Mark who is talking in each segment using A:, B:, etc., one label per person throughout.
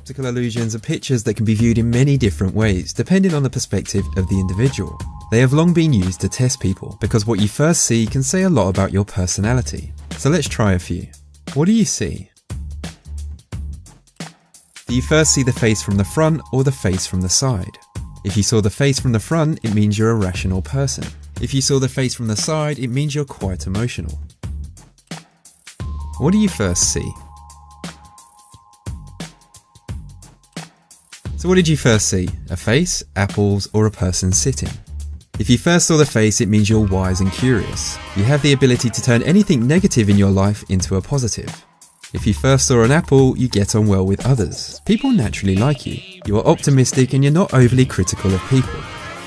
A: Optical illusions are pictures that can be viewed in many different ways, depending on the perspective of the individual. They have long been used to test people, because what you first see can say a lot about your personality. So let's try a few. What do you see? Do you first see the face from the front or the face from the side? If you saw the face from the front, it means you're a rational person. If you saw the face from the side, it means you're quite emotional. What do you first see? So what did you first see? A face, apples, or a person sitting? If you first saw the face, it means you're wise and curious. You have the ability to turn anything negative in your life into a positive. If you first saw an apple, you get on well with others. People naturally like you. You are optimistic and you're not overly critical of people.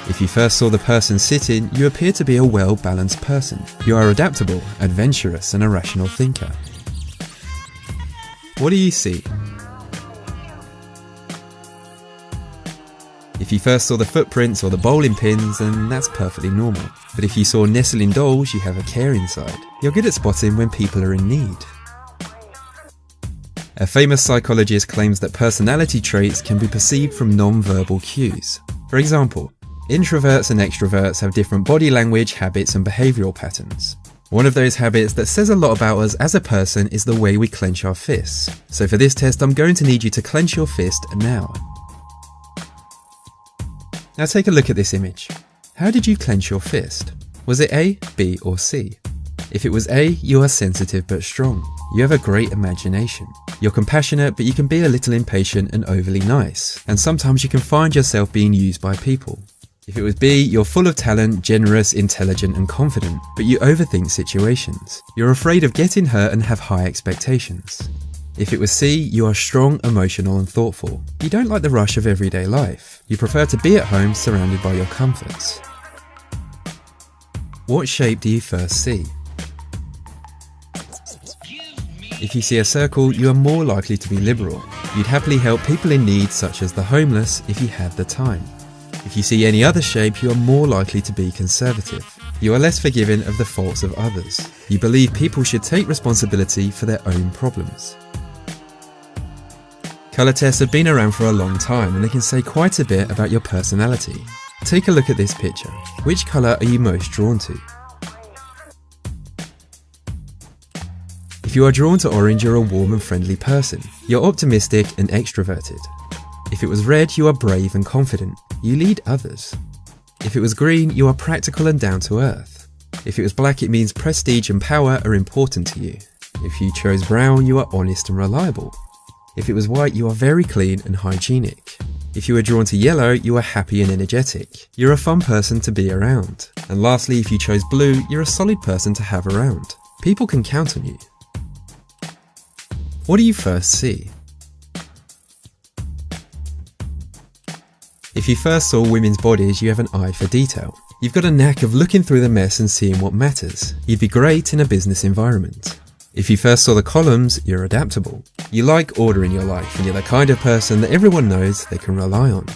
A: If you first saw the person sitting, you appear to be a well-balanced person. You are adaptable, adventurous, and a rational thinker. What do you see? If you first saw the footprints or the bowling pins, then that's perfectly normal. But if you saw nestling dolls, you have a caring side. You're good at spotting when people are in need. A famous psychologist claims that personality traits can be perceived from non-verbal cues. For example, introverts and extroverts have different body language, habits, and behavioural patterns. One of those habits that says a lot about us as a person is the way we clench our fists. So for this test, I'm going to need you to clench your fist now. Now take a look at this image. How did you clench your fist? Was it A, B, or C? If it was A, you are sensitive but strong. You have a great imagination. You're compassionate, but you can be a little impatient and overly nice. And sometimes you can find yourself being used by people. If it was B, you're full of talent, generous, intelligent, and confident, but you overthink situations. You're afraid of getting hurt and have high expectations. If it was C, you are strong, emotional, and thoughtful. You don't like the rush of everyday life. You prefer to be at home surrounded by your comforts. What shape do you first see? If you see a circle, you are more likely to be liberal. You'd happily help people in need, such as the homeless, if you had the time. If you see any other shape, you are more likely to be conservative. You are less forgiving of the faults of others. You believe people should take responsibility for their own problems. Colour tests have been around for a long time and they can say quite a bit about your personality. Take a look at this picture. Which colour are you most drawn to? If you are drawn to orange, you're a warm and friendly person. You're optimistic and extroverted. If it was red, you are brave and confident. You lead others. If it was green, you are practical and down to earth. If it was black, it means prestige and power are important to you. If you chose brown, you are honest and reliable. If it was white, you are very clean and hygienic. If you were drawn to yellow, you are happy and energetic. You're a fun person to be around. And lastly, if you chose blue, you're a solid person to have around. People can count on you. What do you first see? If you first saw women's bodies, you have an eye for detail. You've got a knack of looking through the mess and seeing what matters. You'd be great in a business environment. If you first saw the columns, you're adaptable. You like order in your life and you're the kind of person that everyone knows they can rely on.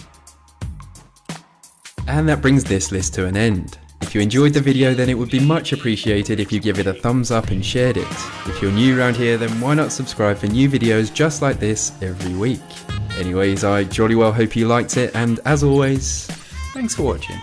A: And that brings this list to an end. If you enjoyed the video, then it would be much appreciated if you give it a thumbs up and shared it. If you're new around here, then why not subscribe for new videos just like this every week. Anyways, I jolly well hope you liked it, and as always, thanks for watching.